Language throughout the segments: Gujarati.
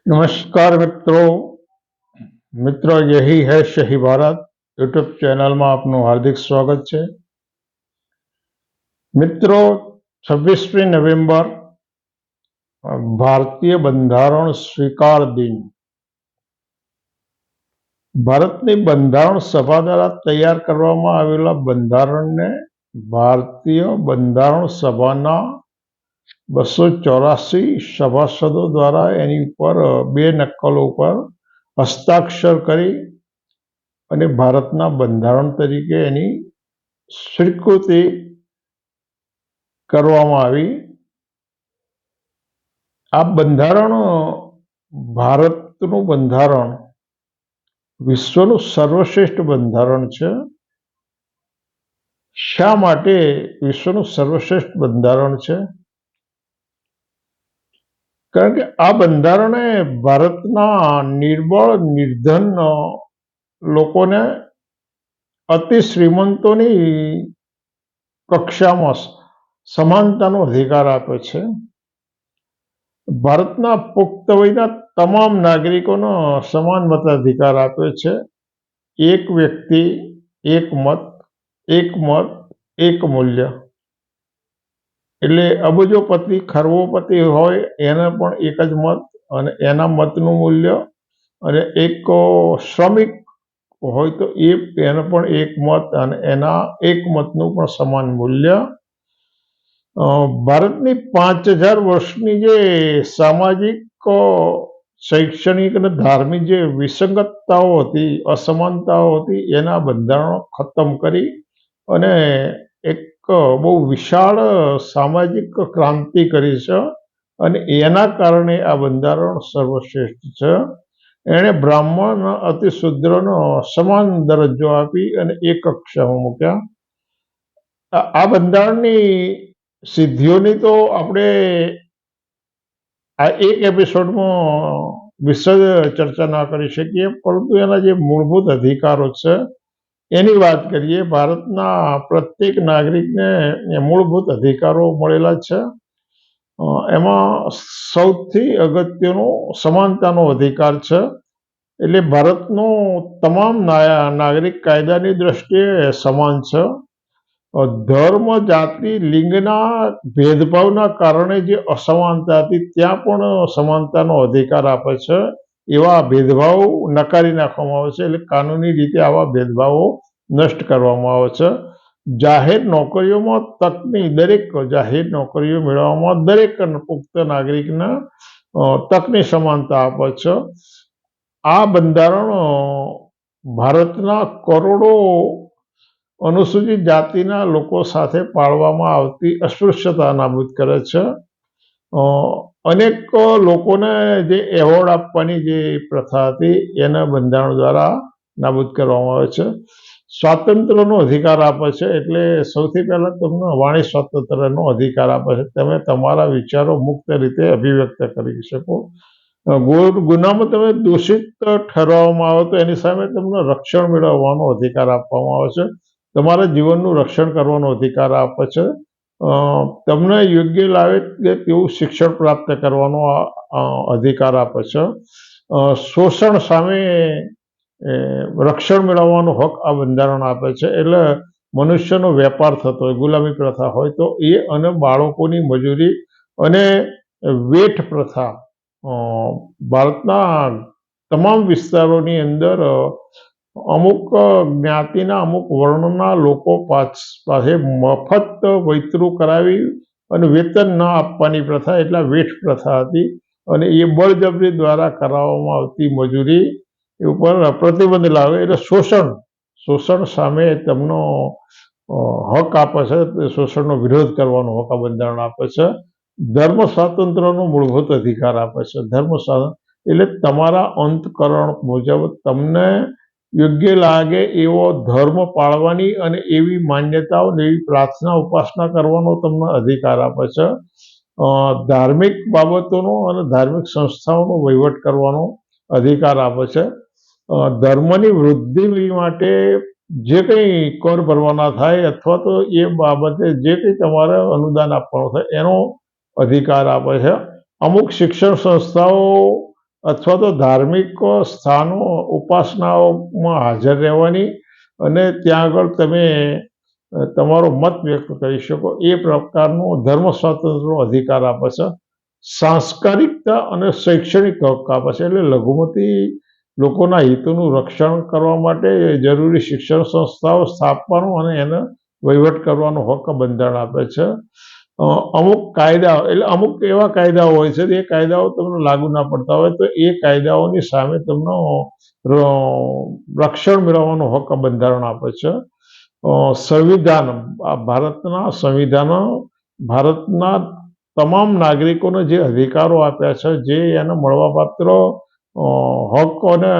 नमस्कार मित्रों यही है सही भारत यूट्यूब चैनल में आपનું हार्दिक स्वागत है। मित्रों 26 नवेम्बर भारतीय બંધારણ સ્વીકાર દિન। ભારતની બંધારણ સભા દ્વારા તૈયાર કરવામાં આવેલા બંધારણને ભારતીય બંધારણ સભાના 284 સભાસદો દ્વારા એની ઉપર 2 નકલો ઉપર હસ્તાક્ષર કરી અને ભારતના બંધારણ તરીકે એની સ્વીકૃતિ કરવામાં આવી। આ બંધારણ ભારતનું બંધારણ વિશ્વનું સર્વશ્રેષ્ઠ બંધારણ છે। શા માટે વિશ્વનું સર્વશ્રેષ્ઠ બંધારણ છે? કારણ કે આ બંધારણે ભારતના નિર્બળ નિર્ધન લોકોને અતિ શ્રીમંતોની કક્ષામાં સમાનતાનો અધિકાર આપે છે। ભારતના પુખ્ત વયના તમામ નાગરિકોનો સમાન મતાધિકાર આપે છે। એક વ્યક્તિ એક મત એક મૂલ્ય। એટલે અબજોપતિ ખરબોપતિ હોય એને પણ એક જ મત અને એના મતનું મૂલ્ય, અને એક શ્રમિક હોય તો એને પણ એક મત અને એના એક મતનું પણ સમાન મૂલ્ય। ભારતની 5000 વર્ષની જે સામાજિક, શૈક્ષણિક અને ધાર્મિક જે વિસંગતતાઓ હતી, અસમાનતાઓ હતી, એના બંધારણો ખતમ કરી અને એક બહુ વિશાળ સામાજિક ક્રાંતિ કરી છે। અને એના કારણે આ બંધારણ સર્વશ્રેષ્ઠ છે। એણે બ્રાહ્મણ અતિ શુદ્રનો સમાન દરજ્જો આપી અને એક કક્ષામાં મૂક્યા। આ બંધારણની સિદ્ધિઓની તો આપણે આ એક એપિસોડમાં વિશદ ચર્ચા ના કરી શકીએ, પરંતુ એના જે મૂળભૂત અધિકારો છે એની વાત કરીએ। ભારતના પ્રત્યેક નાગરિકને મૂળભૂત અધિકારો મળેલા છે। એમાં સૌથી અગત્યનો સમાનતાનો અધિકાર છે। એટલે ભારતનો તમામ નાગરિક કાયદાની દ્રષ્ટિએ સમાન છે। ધર્મ, જાતિ, લિંગના ભેદભાવના કારણે જે અસમાનતા હતી ત્યાં પણ સમાનતાનો અધિકાર આપે છે। એવા ભેદભાવ નકારી નાખવામાં આવે છે, એટલે કાનૂની રીતે આવા ભેદભાવો નષ્ટ કરવામાં આવે છે। જાહેર નોકરીઓમાં તકની દરેક જાહેર નોકરીઓ મેળવવામાં દરેક પુખ્ત નાગરિકને તકની સમાનતા આપે છે। આ બંધારણ ભારતના કરોડો અનુસૂચિત જાતિના લોકો સાથે પાળવામાં આવતી અસ્પૃશ્યતા નાબૂદ કરે છે। અનેક લોકોને જે એવોર્ડ આપવાની જે પ્રથા હતી એના બંધારણ દ્વારા નાબૂદ કરવામાં આવે છે। સ્વાતંત્ર્યનો અધિકાર આપે છે, એટલે સૌથી પહેલા તમને વાણી સ્વાતંત્ર્યનો અધિકાર આપે છે। તમે તમારા વિચારો મુક્ત રીતે અભિવ્યક્ત કરી શકો। ગુનામાં તમે દોષિત ઠરવામાં આવે તો એની સામે તમને રક્ષણ મેળવવાનો અધિકાર આપવામાં આવે છે। તમારા જીવનનું રક્ષણ કરવાનો અધિકાર આપે છે। તમને યોગ્ય લાગે તેવું શિક્ષણ પ્રાપ્ત કરવાનો અધિકાર આપે છે। શોષણ સામે રક્ષણ મેળવવાનો હક આ બંધારણ આપે છે। એટલે મનુષ્યનો વેપાર થતો હોય, ગુલામી પ્રથા હોય તો એ, અને બાળકોની મજૂરી અને વેઠ પ્રથા ભારતના તમામ વિસ્તારોની અંદર અમુક જ્ઞાતિના અમુક વર્ણના લોકો પાસે મફત વૈતરું કરાવી અને વેતન ન આપવાની પ્રથા, એટલે વેઠ પ્રથા હતી, અને એ બળજબરી દ્વારા કરાવવામાં આવતી મજૂરી ઉપર પ્રતિબંધ લાવે। એટલે શોષણ સામે તેમનો હક આપે છે, શોષણનો વિરોધ કરવાનો હક આ બંધારણ આપે છે। ધર્મ સ્વાતંત્ર્યનો મૂળભૂત અધિકાર આપે છે। ધર્મ સ્વાતંત્ર્ય એટલે તમારા અંતકરણ મુજબ તમને યોગ્ય લાગે એવો ધર્મ પાળવાની અને એવી માન્યતાઓ, એવી પ્રાર્થના ઉપાસના કરવાનો તમને અધિકાર આપે છે। ધાર્મિક બાબતોનો અને ધાર્મિક સંસ્થાઓનો વહીવટ કરવાનો અધિકાર આપે છે। ધર્મની વૃદ્ધિ માટે જે કંઈ કર ભરવાના થાય અથવા તો એ બાબતે જે કંઈ તમારે અનુદાન આપવાનું થાય એનો અધિકાર આપે છે। અમુક શિક્ષણ સંસ્થાઓ અથવા તો ધાર્મિક સ્થાનો ઉપાસનાઓમાં હાજર રહેવાની અને ત્યાં આગળ તમે તમારો મત વ્યક્ત કરી શકો એ પ્રકારનો ધર્મ સ્વાતંત્ર્યનો અધિકાર આપે છે. સાંસ્કારિકતા અને શૈક્ષણિક હક આપે છે, એટલે લઘુમતી લોકોના હિતોનું રક્ષણ કરવા માટે જરૂરી શિક્ષણ સંસ્થાઓ સ્થાપવાનો અને એને વહીવટ કરવાનો હક બંધારણ આપે છે. અમુક કાયદા એટલે અમુક એવા કાયદાઓ હોય છે એ કાયદાઓ તમને લાગુ ના પડતા હોય તો એ કાયદાઓની સામે તમને રક્ષણ મેળવવાનો હક બંધારણ આપે છે. સંવિધાન, આ ભારતના સંવિધાનો ભારતના તમામ નાગરિકોને જે અધિકારો આપ્યા છે, જે એને મળવાપાત્ર હક અને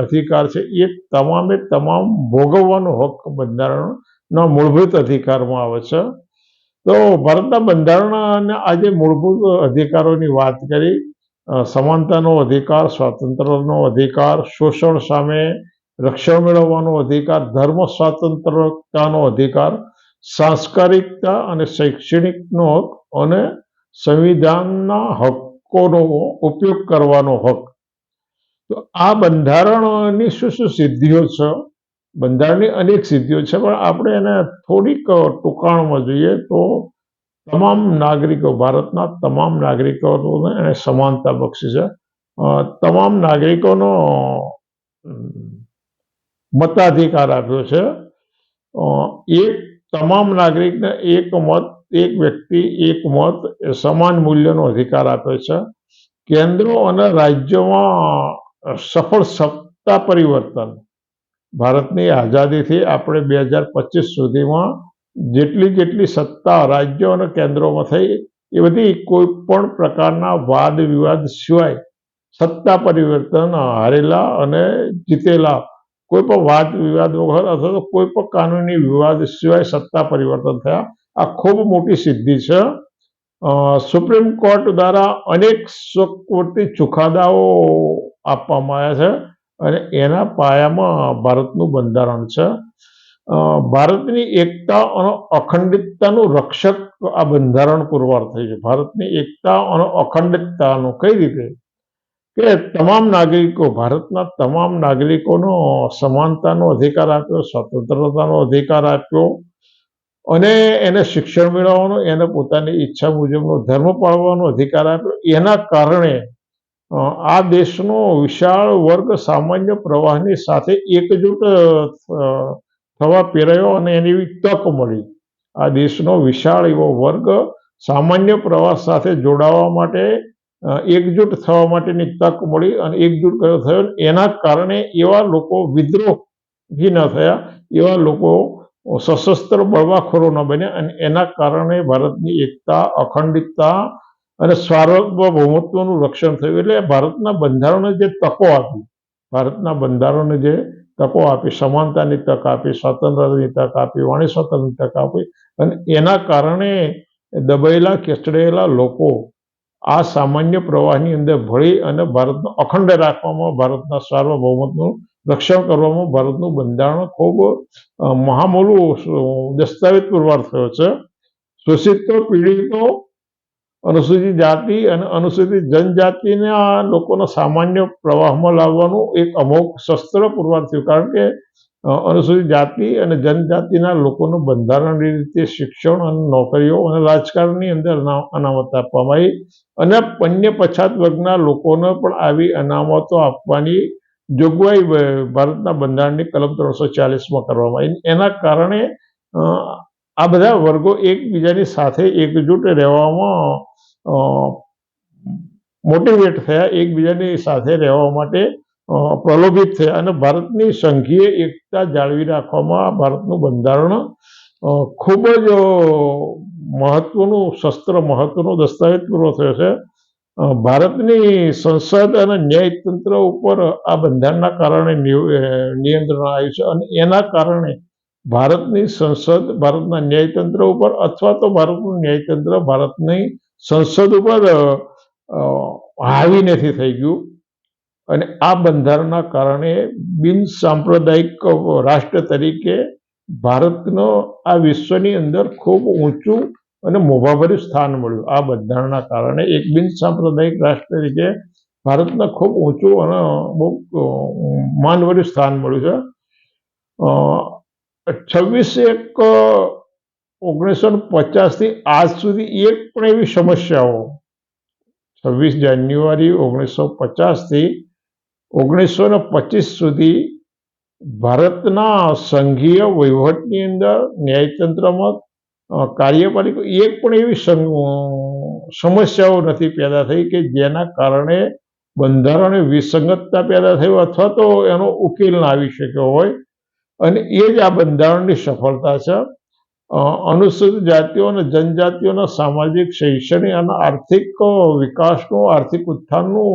અધિકાર છે, એ તમામે તમામ ભોગવવાનો હક બંધારણના મૂળભૂત અધિકારમાં આવે છે. તો ભારતના બંધારણના આજે મૂળભૂત અધિકારોની વાત કરી, સમાનતાનો અધિકાર, સ્વાતંત્ર્યનો અધિકાર, શોષણ સામે રક્ષણ મેળવવાનો અધિકાર, ધર્મ સ્વાતંત્રતાનો અધિકાર, સાંસ્કારિકતા અને શૈક્ષણિકનો હક અને સંવિધાનના હકોનો ઉપયોગ કરવાનો હક. તો આ બંધારણની શું શું સિદ્ધિઓ છે? બંધારણની અનેક સિદ્ધિઓ છે, પણ આપણે એને થોડીક ટૂંકાણમાં જોઈએ તો તમામ નાગરિકો, ભારતના તમામ નાગરિકોને એને સમાનતા બક્ષી છે. તમામ નાગરિકોનો મતાધિકાર આપ્યો છે. એક તમામ નાગરિકને એક મત, એક વ્યક્તિ એક મત, સમાન મૂલ્યનો અધિકાર આપ્યો છે. કેન્દ્રો અને રાજ્યોમાં સફળ સત્તા પરિવર્તન. ભારતની આઝાદીથી આપણે 2025 સુધીમાં જેટલી સત્તા રાજ્યો અને કેન્દ્રોમાં થઈ એ બધી કોઈ પણ પ્રકારના વાદ વિવાદ સિવાય સત્તા પરિવર્તન, હારેલા અને જીતેલા કોઈ પણ વાદ વિવાદ વગર અથવા તો કોઈ પણ કાનૂની વિવાદ સિવાય સત્તા પરિવર્તન થયા. આ ખૂબ મોટી સિદ્ધિ છે. સુપ્રીમ કોર્ટ દ્વારા અનેક સ્વીકૃતિ ચુકાદાઓ આપવામાં આવ્યા છે અને એના પાયામાં ભારતનું બંધારણ છે. ભારતની એકતા અને અખંડિતતાનું રક્ષક આ બંધારણ પુરવાર થયું છે. ભારતની એકતા અને અખંડિતતાનું કઈ રીતે? કે તમામ નાગરિકો, ભારતના તમામ નાગરિકોનો સમાનતાનો અધિકાર આપ્યો, સ્વતંત્રતાનો અધિકાર આપ્યો અને એને શિક્ષણ મેળવવાનો, એને પોતાની ઈચ્છા મુજબનો ધર્મ પાળવાનો અધિકાર આપ્યો. એના કારણે આ દેશનો વિશાળ વર્ગ સામાન્ય પ્રવાહની સાથે એકજૂટ થવા પ્રેરાયો અને એની તક મળી. આ દેશનો વિશાળ એવો વર્ગ સામાન્ય પ્રવાહ સાથે જોડાવા માટે, એકજૂટ થવા માટેની તક મળી અને એકજૂટ થયો. એના કારણે એવા લોકો વિદ્રોહી ન થયા, એવા લોકો સશસ્ત્ર બળવાખોરો ન બન્યા અને એના કારણે ભારતની એકતા, અખંડિતતા અને સાર્વભૌમત્વનું રક્ષણ થયું. એટલે ભારતના બંધારણે જે તકો આપી, ભારતના બંધારણે જે તકો આપી, સમાનતાની તક આપી, સ્વતંત્રતાની તક આપી, વાણી સ્વતંત્રની તક આપી અને એના કારણે દબાયેલા કચડેલા લોકો આ સામાન્ય પ્રવાહની અંદર ભળી અને ભારતનો અખંડ રાખવામાં, ભારતના સાર્વભૌમત્વનું રક્ષણ કરવામાં ભારતનું બંધારણ ખૂબ મહામૂલું દસ્તાવેજ પુરવાર થયો છે. શોષિતો, પીડિતો, અનુસૂચિત જાતિ અને અનુસૂચિત જનજાતિના લોકોના સામાન્ય પ્રવાહમાં લાવવાનું એક અમોઘ શસ્ત્ર પુરવાર થયું, કારણ કે અનુસૂચિત જાતિ અને જનજાતિના લોકોનું બંધારણની રીતે શિક્ષણ અને નોકરીઓ અને રાજકારણની અંદર અનામત આપવામાં આવી અને અન્ય પછાત વર્ગના લોકોને પણ આવી અનામતો આપવાની જોગવાઈ ભારતના બંધારણની કલમ 340માં કરવામાં આવી. એના કારણે આ બધા વર્ગો એકબીજાની સાથે એકજૂટ રહેવામાં મોટિવેટ થયા, એકબીજાની સાથે રહેવા માટે પ્રલોભિત થયા અને ભારતની સંઘીય એકતા જાળવી રાખવામાં ભારતનું બંધારણ ખૂબ જ મહત્વનું શસ્ત્ર, મહત્વનો દસ્તાવેજ પૂરો થયો છે. ભારતની સંસદ અને ન્યાયતંત્ર ઉપર આ બંધારણના કારણે નિયંત્રણ આવ્યું છે અને એના કારણે ભારતની સંસદ ભારતના ન્યાયતંત્ર ઉપર અથવા તો ભારતનું ન્યાયતંત્ર ભારતની સંસદ ઉપર હાવી નથી થઈ ગયું. અને આ બંધારણના કારણે બિન સાંપ્રદાયિક રાષ્ટ્ર તરીકે ભારતનો આ વિશ્વની અંદર ખૂબ ઊંચું અને મોભાભર્યું સ્થાન મળ્યું. આ બંધારણના કારણે એક બિન સાંપ્રદાયિક રાષ્ટ્ર તરીકે ભારતને ખૂબ ઊંચું અને બહુ માનભર્યું સ્થાન મળ્યું છે. 26/1/1950 થી આજ સુધી એક પણ એવી સમસ્યાઓ 26 જાન્યુઆરી 1950 થી 1925 સુધી ભારતના સંઘીય વહીવટની અંદર ન્યાયતંત્રમાં કાર્યપાલિકા એક પણ એવી સમસ્યાઓ નથી પેદા થઈ કે જેના કારણે બંધારણીય વિસંગતતા પેદા થઈ અથવા તો એનો ઉકેલ ના આવી શક્યો હોય, અને એ જ આ બંધારણની સફળતા છે. અનુસૂચિત જાતિઓ અને જનજાતિઓના સામાજિક, શૈક્ષણિક અને આર્થિક વિકાસનું, આર્થિક ઉત્થાનનું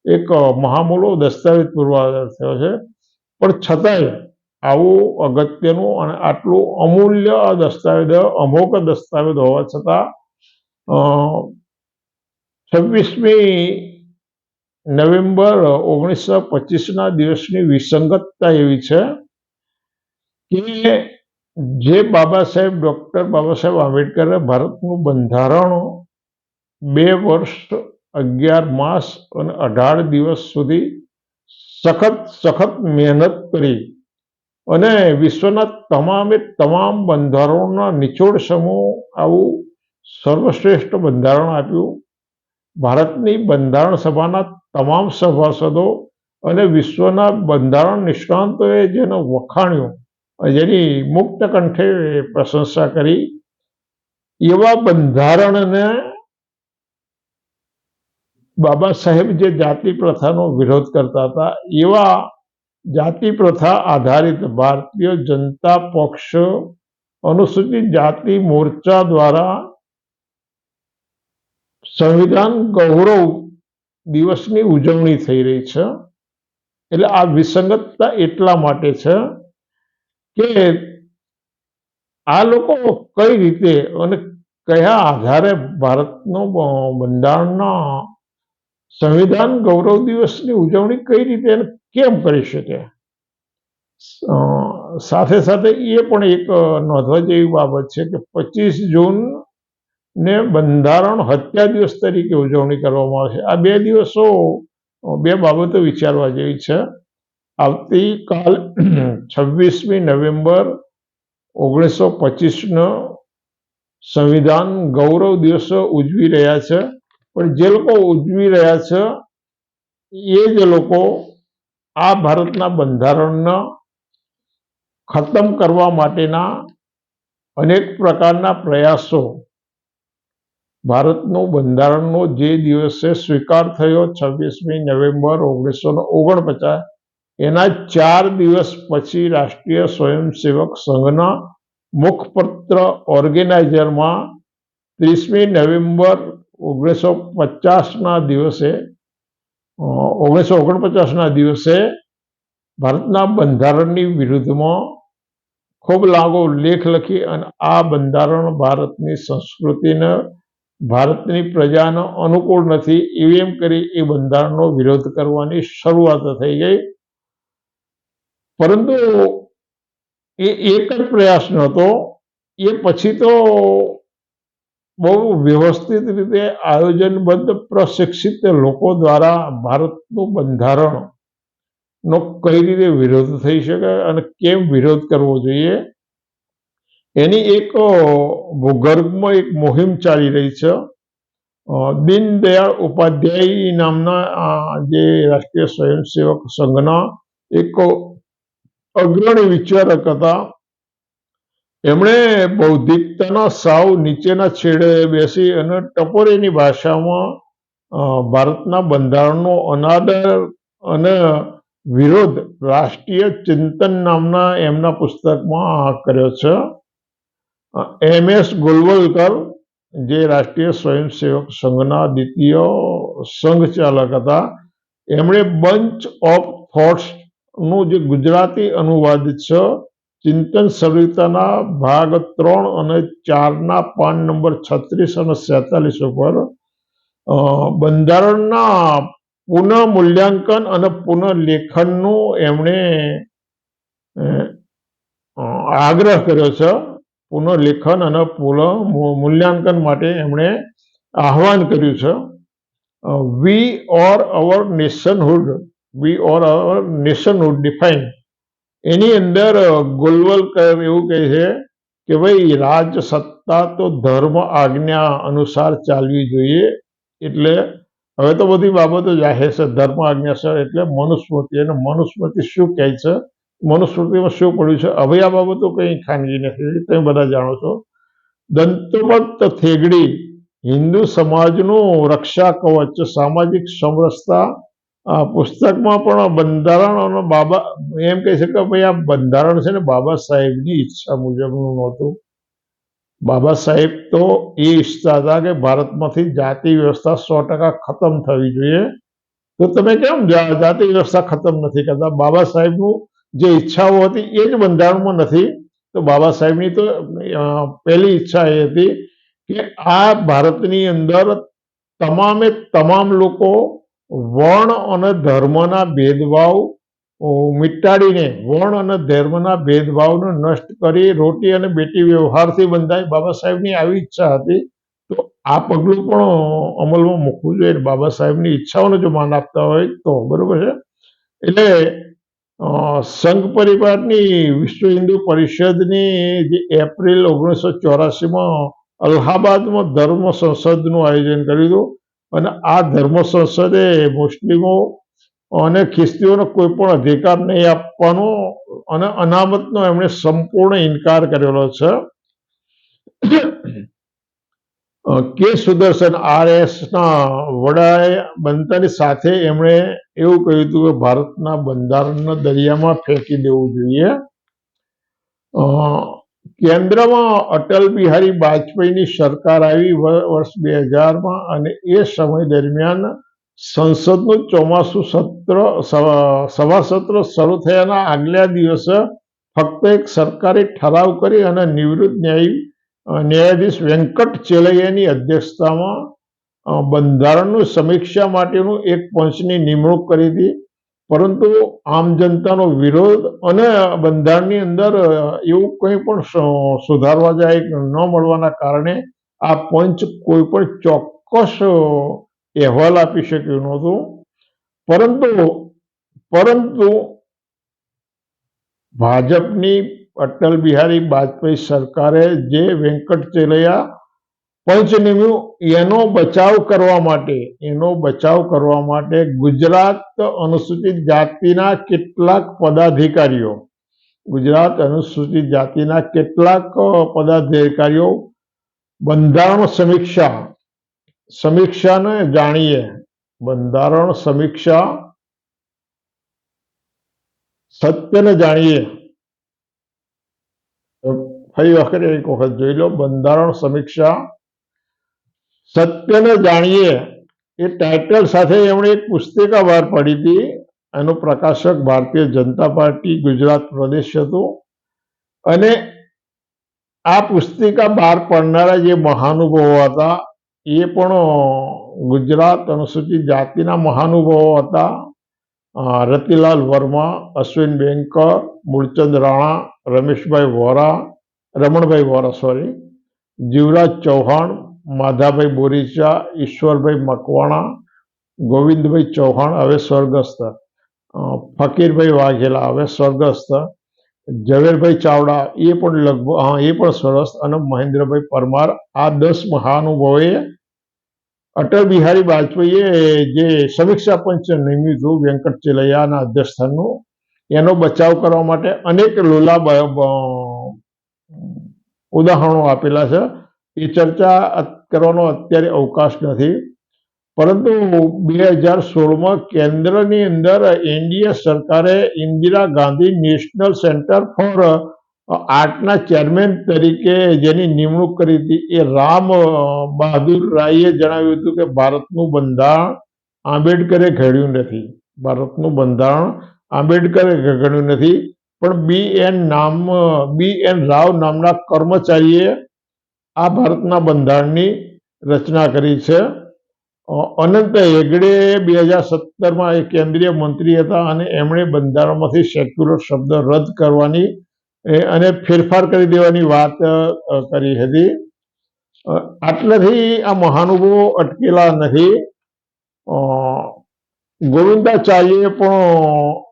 એક મહામૂલો દસ્તાવેજ પુરવાર થયો છે. પણ છતાંય આવું અગત્યનું અને આટલું અમૂલ્ય દસ્તાવેજ, અમોઘ દસ્તાવેજ હોવા છતાં 26મી નવેમ્બર 1925ના દિવસની વિસંગતતા એવી છે કે જે ડોક્ટર બાબા સાહેબ આંબેડકરે ભારતનું બંધારણ 2 વર્ષ 11 માસ અને 18 દિવસ સુધી સખત મહેનત કરી અને વિશ્વના તમામ બંધારણોના નિચોડ સમૂહ આવું સર્વશ્રેષ્ઠ બંધારણ આપ્યું. ભારતની બંધારણ સભાના તમામ સભાસદો અને વિશ્વના બંધારણ નિષ્ણાંતોએ જેને વખાણ્યું, જેની મુક્ત કંઠે પ્રશંસા કરી, એવા બંધારણને બાબા સાહેબ જે જાતિ પ્રથાનો વિરોધ કરતા હતા, એવા જાતિ પ્રથા આધારિત ભારતીય જનતા પક્ષ અનુસૂચિત જાતિ મોરચા દ્વારા સંવિધાન ગૌરવ દિવસની ઉજવણી થઈ રહી છે. એટલે આ વિસંગતતા એટલા માટે છે કે આ લોકો કઈ રીતે અને કયા આધારે ભારતનો બંધારણના સંવિધાન ગૌરવ દિવસની ઉજવણી કઈ રીતે અને કેમ કરી શકે. સાથે સાથે એ પણ એક નોંધવા જેવી બાબત છે કે 25 જૂન ને બંધારણ હત્યા દિવસ તરીકે ઉજવણી કરવામાં આવે છે. આ 2 દિવસો, 2 બાબતો વિચારવા જેવી છે. આવતીકાલ 26મી નવેમ્બર 1925નો સંવિધાન ગૌરવ દિવસ ઉજવી રહ્યા છે, પણ જે લોકો ઉજવી રહ્યા છે એ જ લોકો આ ભારતના બંધારણને ખતમ કરવા માટેના અનેક પ્રકારના પ્રયાસો, ભારતનું બંધારણનો જે દિવસે સ્વીકાર થયો 26મી નવેમ્બર 1949, એના 4 દિવસ પછી રાષ્ટ્રીય સ્વયંસેવક સંઘના મુખપત્ર ઓર્ગેનાઇઝરમાં 30મી નવેમ્બર 1949ના દિવસે ભારતના બંધારણની વિરુદ્ધમાં ખૂબ લાંબો લેખ લખી અને આ બંધારણ ભારતની સંસ્કૃતિને, ભારતની પ્રજાને અનુકૂળ નથી એમ કરી એ બંધારણનો વિરોધ કરવાની શરૂઆત થઈ ગઈ. પરંતુ એ એક જ પ્રયાસ નહોતો, એ પછી તો બહુ વ્યવસ્થિત રીતે આયોજનબદ્ધ પ્રશિક્ષિત લોકો દ્વારા ભારતનું બંધારણનો કઈ રીતે વિરોધ થઈ શકે અને કેમ વિરોધ કરવો જોઈએ એની એક ભૂગર્ભમાં એક મુહિમ ચાલી રહી છે. દીનદયાળ ઉપાધ્યાય નામના જે રાષ્ટ્રીય સ્વયંસેવક સંઘના એક અગ્રણી વિચારક હતા. એમણે બૌદ્ધિકતાના સાવ નીચેના છેડે બેસી અને ટપોરીની ભાષામાં ભારતના બંધારણનો અનાદર અને વિરોધ રાષ્ટ્રીય ચિંતન નામના એમના પુસ્તકમાં કર્યો છે. MS ગોલવલકર, જે રાષ્ટ્રીય સ્વયંસેવક સંઘના દ્વિતીય સંઘચાલક હતા, એમણે બંચ ઓફ થોટ્સનું જે ગુજરાતી અનુવાદ છે, ચિંતન સરિતાના ભાગ 3 અને 4ના પાન નંબર 36 અને 47 ઉપર બંધારણના પુનઃમૂલ્યાંકન અને પુનઃલેખનનો એમણે આગ્રહ કર્યો છે. પુનઃલેખન અને પુનઃમૂલ્યાંકન માટે એમણે આહવાન કર્યું છે. વી ઓર અવર નેશનહુડ, વી ઓર અવર નેશનહુડ ડિફાઇન, એની અંદર ગોલવલકર એવું કહે છે કે ભાઈ રાજ સત્તા તો ધર્મ આજ્ઞા અનુસાર ચાલવી જોઈએ. એટલે હવે તો બધી બાબતો જાહેર છે. ધર્મ આજ્ઞા સર એટલે મનુસ્મૃતિ, અને મનુસ્મૃતિ શું કહે છે, મનુસ્મૃતિમાં શું પડ્યું છે, હવે આ બાબતો કઈ ખાનગી નથી, તમે બધા જાણો છો. દંતોપંત થેગડી હિન્દુ સમાજનું રક્ષા કવચ, સામાજિક સમરસતા. આ પુસ્તકમાં પણ બંધારણ અને બાબા એમ કહે છે કે ભાઈ આ બંધારણ છે ને બાબા સાહેબની ઈચ્છા મુજબનું નહોતું. બાબા સાહેબ તો એ ઈચ્છતા હતા કે ભારતમાંથી જાતિ વ્યવસ્થા 100% ખતમ થવી જોઈએ. તો તમે કેમ જાતિ વ્યવસ્થા ખતમ નથી કરતા? બાબા સાહેબનું જે ઈચ્છાઓ હતી એ જ બંધારણમાં નથી. તો બાબા સાહેબની તો પહેલી ઈચ્છા એ હતી કે આ ભારતની અંદર તમામે તમામ લોકો વર્ણ અને ધર્મના ભેદભાવ મિટાડીને વર્ણ અને ધર્મના ભેદભાવને નષ્ટ કરી રોટી અને બેટી વ્યવહારથી બંધાય. બાબા સાહેબની આવી ઈચ્છા હતી. તો આ પગલું પણ અમલમાં મૂકવું જોઈએ. બાબા સાહેબની ઈચ્છાઓને જો માન આપતા હોય તો બરોબર છે. એટલે સંઘ પરિવારની વિશ્વ હિન્દુ પરિષદની જે એપ્રિલ 1984માં અલ્હાબાદમાં ધર્મ સંસદનું આયોજન કર્યું હતું, અને આ ધર્મ સંસદે મુસ્લિમો અને ખ્રિસ્તીઓને કોઈ પણ અધિકાર નહીં આપવાનો અને અનામતનો એમણે સંપૂર્ણ ઇનકાર કરેલો છે. કે સુદર્શન RSના વડાએ બનતાની સાથે એમણે એવું કહ્યું હતું કે ભારતના બંધારણને દરિયામાં ફેંકી દેવું જોઈએ. કેન્દ્રમાં અટલ બિહારી વાજપેયીની સરકાર આવી વર્ષ 2000માં, અને એ સમય દરમિયાન સંસદનું ચોમાસું સભા સત્ર શરૂ થયાના આગલા દિવસે ફક્ત એક સરકારી ઠરાવ કરી અને નિવૃત્ત ન્યાયાધીશ વેંકટ ચેલૈયાની અધ્યક્ષતામાં બંધારણની સમીક્ષા માટેનું એક પંચની નિમણૂક કરી હતી. પરંતુ આમ જનતાનો વિરોધ અને બંધારણની અંદર એવું કંઈ પણ સુધારવા જાય ન મળવાના કારણે આ પંચ કોઈ પણ ચોક્કસ અહેવાલ આપી શક્યું નહોતું. પરંતુ ભાજપની અટલ બિહારી વાજપેયી સરકારે જે વેંકટ ચેલૈયા પંચ નિમ્યું એનો બચાવ કરવા માટે ગુજરાત અનુસૂચિત જાતિના કેટલાક પદાધિકારીઓ બંધારણ સમીક્ષાને જાણીએ સત્યને જાણીએ, ફરી વખત એક વખત જોઈ લો, બંધારણ સમીક્ષા સત્યને જાણીએ એ ટાઇટલ સાથે એમણે એક પુસ્તિકા બહાર પાડી હતી. એનું પ્રકાશક ભારતીય જનતા પાર્ટી ગુજરાત પ્રદેશ હતું. અને આ પુસ્તિકા બહાર પાડનારા જે મહાનુભાવો હતા એ પણ ગુજરાત અનુસૂચિત જાતિના મહાનુભાવો હતા. રતિલાલ વર્મા, અશ્વિન બેનકર, મૂળચંદ રાણા, રમણભાઈ વોરા, જીવરાજ ચૌહાણ, માધાભાઈ બોરીચા, ઈશ્વરભાઈ મકવાણા, ગોવિંદભાઈ ચૌહાણ હવે સ્વર્ગસ્થ, ફકીરભાઈ વાઘેલા હવે સ્વર્ગસ્થ, ઝવેરભાઈ ચાવડા એ પણ સ્વર્ગસ્થ, અને મહેન્દ્રભાઈ પરમાર. આ 10 મહાનુભાવોએ અટલ બિહારી વાજપેયીએ જે સમીક્ષા પંચ નિમ્યું હતું વેંકટ ચેલૈયાના અધ્યક્ષસ્થાનનું, એનો બચાવ કરવા માટે અનેક ઉદાહરણો આપેલા છે. એ ચર્ચા કરવાનો અત્યારે અવકાશ નથી. પરંતુ 2016માં કેન્દ્રની અંદર એનડીએ સરકારે Indira Gandhi national centre for આર્ટના ચેરમેન તરીકે જેની નિમણૂક કરી હતી એ રામ બહાદુર રાયે જણાવ્યું હતું કે ભારતનું બંધારણ આંબેડકરે ઘડ્યું નથી, પણ BN રાવ નામના કર્મચારીએ આ ભારતના બંધારણની રચના કરી છે. અનંત હેગડે 2017માં એક કેન્દ્રીય મંત્રી હતા અને એમણે બંધારણમાંથી સેક્યુલર શબ્દ રદ કરવાની અને ફેરફાર કરી દેવાની વાત કરી હતી. આટલાથી આ મહાનુભાવો અટકેલા નથી. અ, ગોવિંદાચાર્યએ પણ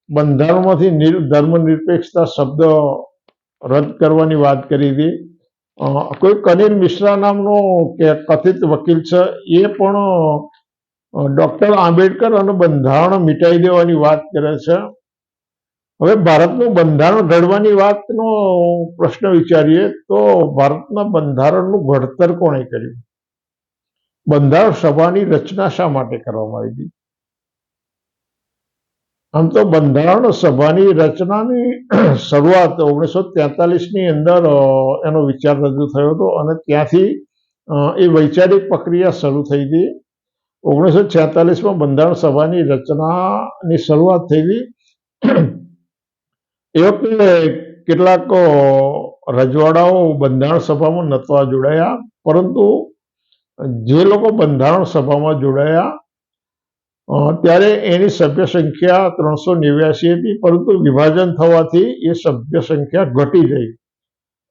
બંધારણમાંથી ધર્મનિરપેક્ષતા શબ્દ રદ કરવાની વાત કરી હતી. કોઈ કનીલ મિશ્રા નામનો કે કથિત વકીલ છે, એ પણ ડોક્ટર આંબેડકર અને બંધારણ મિટાઈ દેવાની વાત કરે છે. હવે ભારતનું બંધારણ ઘડવાની વાતનો પ્રશ્ન વિચારીએ તો ભારતના બંધારણનું ઘડતર કોણે કર્યું? બંધારણ સભાની રચના શા માટે કરવામાં આવી હતી? આમ તો બંધારણ સભાની રચનાની શરૂઆત 1943ની અંદર એનો વિચાર રજૂ થયો હતો અને ત્યાંથી એ વૈચારિક પ્રક્રિયા શરૂ થઈ હતી. 1946માં બંધારણ સભાની રચનાની શરૂઆત થઈ હતી. એ વખતે કેટલાક રજવાડાઓ બંધારણ સભામાં નહોતા જોડાયા, પરંતુ જે લોકો બંધારણ સભામાં જોડાયા ત્યારે એની સભ્ય સંખ્યા 389 હતી, પરંતુ વિભાજન થવાથી એ સભ્ય સંખ્યા ઘટી ગઈ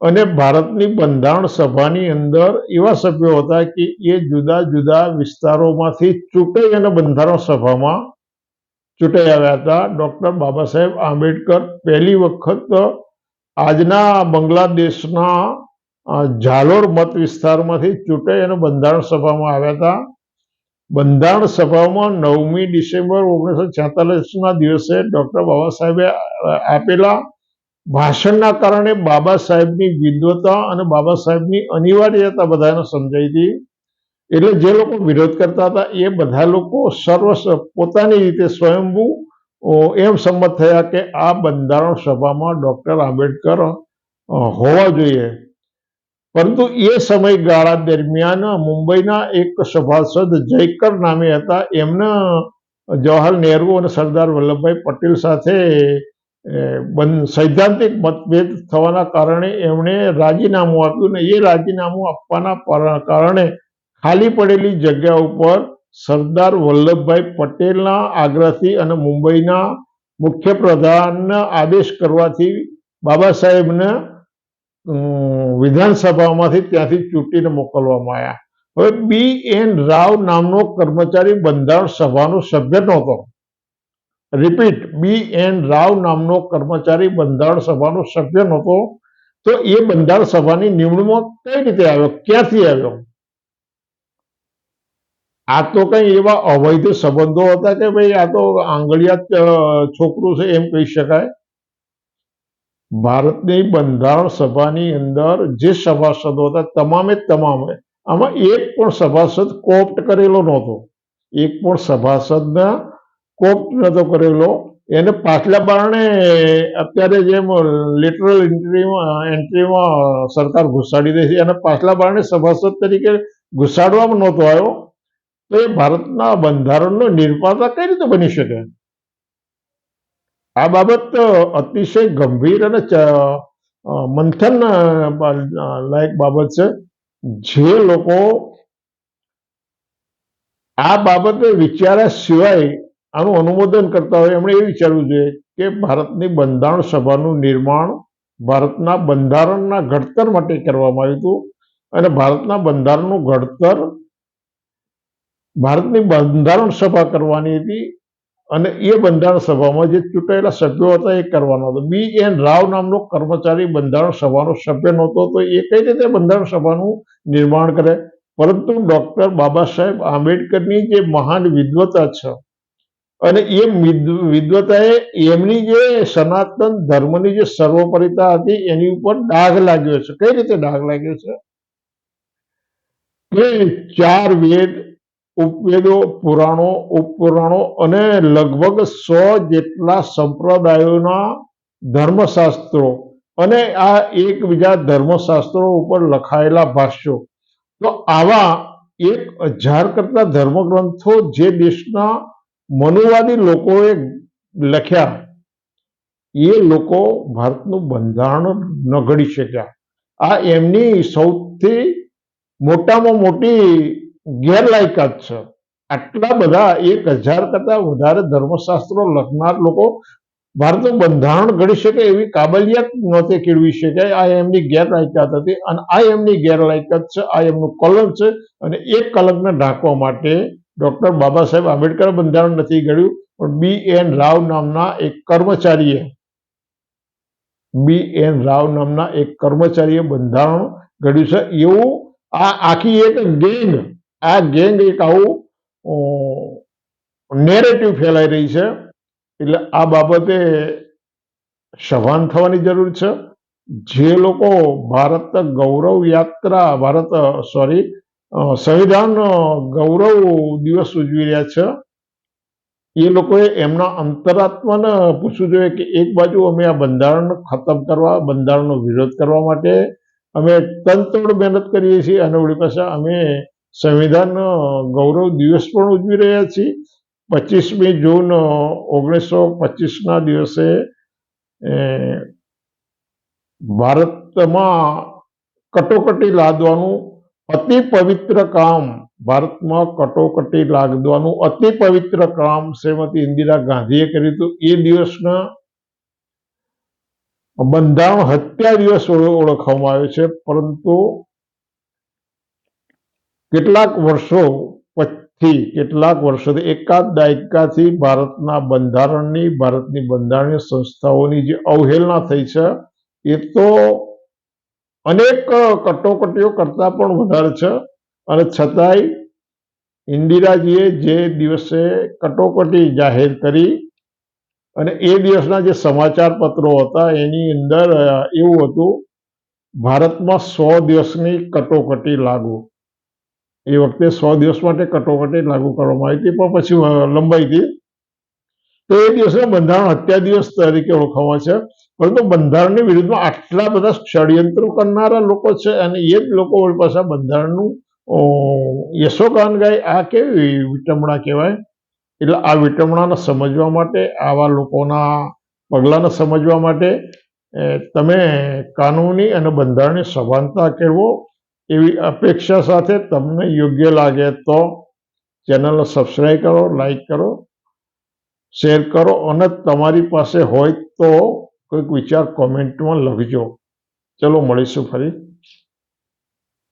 અને ભારતની બંધારણ સભાની અંદર એવા સભ્યો હતા કે એ જુદા જુદા વિસ્તારોમાંથી ચૂંટાઈ અને બંધારણ સભામાં ચૂંટાઈ આવ્યા હતા. ડોક્ટર બાબા સાહેબ આંબેડકર પહેલી વખત આજના બાંગ્લાદેશના ઝાલોર મત વિસ્તારમાંથી ચૂંટાઈ અને બંધારણ સભામાં આવ્યા હતા. બંધારણ સભામાં 9મી ડિસેમ્બર 1946ના દિવસે ડોક્ટર બાબા સાહેબે આપેલા ભાષણના કારણે બાબા સાહેબની વિદ્વતા અને બાબા સાહેબની અનિવાર્યતા બધાને સમજાઈ હતી. એટલે જે લોકો વિરોધ કરતા હતા એ બધા લોકો પોતાની રીતે સ્વયંભૂ એમ સંમત થયા કે આ બંધારણ સભામાં ડોક્ટર આંબેડકર હોવા જોઈએ. પરંતુ એ સમયગાળા દરમિયાન મુંબઈના એક સભાસદ જયકર નામે હતા, એમને જવાહરલાલ નહેરુ અને સરદાર વલ્લભભાઈ પટેલ સાથે સૈદ્ધાંતિક મતભેદ થવાના કારણે એમણે રાજીનામું આપ્યું ને એ રાજીનામું આપવાના કારણે ખાલી પડેલી જગ્યા ઉપર સરદાર વલ્લભભાઈ પટેલના આગ્રહથી અને મુંબઈના મુખ્યપ્રધાનના આદેશ કરવાથી બાબા સાહેબને વિધાનસભામાંથી ત્યાંથી ચૂંટીને મોકલવામાં આવ્યા. હવે B.N. રાવ નામનો કર્મચારી બંધારણ સભાનો સભ્ય નહોતો. Repeat, B.N. રાવ નામનો કર્મચારી બંધારણ સભાનો સભ્ય નહોતો. તો એ બંધારણ સભાની નિમણૂક કઈ રીતે આવ્યો, ક્યાંથી આવ્યો? આ તો કઈ એવા અવૈધ સંબંધો હતા કે ભાઈ આ તો આંગળિયાત છોકરું છે એમ કહી શકાય? ભારતની બંધારણ સભાની અંદર જે સભાસદો હતા તમામે આમાં એક પણ સભાસદ કોપ્ટ કરેલો નહોતો. એક પણ સભાસદને કોપ્ટ નહોતો કરેલો. એને પાછલા બારણે અત્યારે જેમ લેટરલ એન્ટ્રીમાં સરકાર ઘુસાડી દે છે, એને પાછલા બારણે સભાસદ તરીકે ઘુસાડવામાં નહોતો આવ્યો. તો એ ભારતના બંધારણનો નિર્માતા કઈ રીતે બની શકે? આ બાબત અતિશય ગંભીર અને મંથન લાયક બાબત છે. જે લોકો આ બાબતે વિચાર્યા સિવાય આનું અનુમોદન કરતા હોય એમણે એ વિચારવું જોઈએ કે ભારતની બંધારણ સભાનું નિર્માણ ભારતના બંધારણના ઘડતર માટે કરવામાં આવ્યું હતું અને ભારતના બંધારણનું ઘડતર ભારતની બંધારણ સભા કરવાની હતી અને એ બંધારણ સભામાં જે ચૂંટાયેલા સભ્યો હતા એ કરવાનો હતો. B.N. રાવ નામનો કર્મચારી બંધારણ સભાનો સભ્ય નહોતો, તો એ કઈ રીતે બંધારણ સભાનું નિર્માણ કરે? પરંતુ ડોક્ટર બાબા સાહેબ આંબેડકરની જે મહાન વિદ્વતા છે અને એ વિદ્વતાએ એમની જે સનાતન ધર્મની જે સર્વોપરિતા હતી એની ઉપર ડાઘ લાગ્યો છે. કઈ રીતે ડાઘ લાગ્યો છે? કે 4 વેદ, ઉપવેદો, પુરાણો, ઉપપુરાણો અને લગભગ 100 જેટલા સંપ્રદાયોના ધર્મશાસ્ત્રો અને આ એકબીજા ધર્મશાસ્ત્રો ઉપર લખાયેલા ભાષ્યો, તો આવા 1000 કરતા ધર્મગ્રંથો જે દેશના મનુવાદી લોકોએ લખ્યા, એ લોકો ભારતનું બંધારણ ન ઘડી શક્યા. આ એમની સૌથી મોટામાં મોટી ગેરલાયકાત છે. આટલા બધા 1000 કરતા વધારે ધર્મશાસ્ત્રો લખનાર લોકો ભારતનું બંધારણ ઘડી શકે એવી કાબલિયત નહોતી કેળવી શકાય. આ એમની ગેરલાયકાત હતી અને આ એમની ગેરલાયકાત છે, આ એમનું કલંક છે અને એ કલંકને ઢાંકવા માટે ડોક્ટર બાબા સાહેબ આંબેડકર બંધારણ નથી ઘડ્યું, પણ BN રાવ નામના એક કર્મચારીએ બંધારણ ઘડ્યું છે. એવું આ આખી એક ગેંગ એક આવું નેરેટિવ ફેલાઈ રહી છે. એટલે આ બાબતે સભાન થવાની જરૂર છે. જે લોકો સંવિધાન ગૌરવ દિવસ ઉજવી રહ્યા છે, એ લોકોએ એમના અંતરાત્માને પૂછવું જોઈએ કે એક બાજુ અમે આ બંધારણ ખતમ કરવા, બંધારણનો વિરોધ કરવા માટે અમે તનતોડ મહેનત કરીએ છીએ, અને વળી પાછા અમે સંવિધાન ગૌરવ દિવસ પણ ઉજવી રહ્યા છીએ. 25મી જૂન 1925ના દિવસે ભારતમાં કટોકટી લાદવાનું અતિ પવિત્ર કામ શ્રીમતી ઇન્દિરા ગાંધીએ કર્યું હતું. એ દિવસના બંધારણ હત્યા દિવસ ઓળખવામાં આવે છે. પરંતુ કેટલાક વર્ષોથી એકાદ દાયકાથી ભારતની બંધારણીય સંસ્થાઓની જે અવહેલના થઈ છે, એ તો અનેક કટોકટીઓ કરતા પણ વધારે છે. અને છતાંય ઇન્દિરાજીએ જે દિવસે કટોકટી જાહેર કરી, અને એ દિવસના જે સમાચાર પત્રો હતા એની અંદર એવું હતું, ભારતમાં 100 દિવસની કટોકટી લાગુ. એ વખતે 100 દિવસ માટે કટોકટી લાગુ કરવામાં આવી હતી, પણ પછી લંબાઈ હતી. તો એ દિવસને બંધારણ હત્યા દિવસ તરીકે ઓળખવામાં છે. પરંતુ બંધારણની વિરુદ્ધમાં આટલા બધા ષડયંત્રો કરનારા લોકો છે, અને એ જ લોકો પાછા બંધારણનું યશોગાન ગાય. આ કેવી વિટંબણા કહેવાય. એટલે આ વિટંબણાને સમજવા માટે, આવા લોકોના પગલાંને સમજવા માટે તમે કાનૂની અને બંધારણીય સભાનતા કેળવો, એવી અપેક્ષા સાથે તમને યોગ્ય લાગે તો ચેનલને સબસ્ક્રાઈબ કરો, લાઈક કરો, શેર કરો, અને તમારી પાસે હોય તો કોઈક વિચાર કોમેન્ટમાં લખજો. ચલો મળીશું ફરી.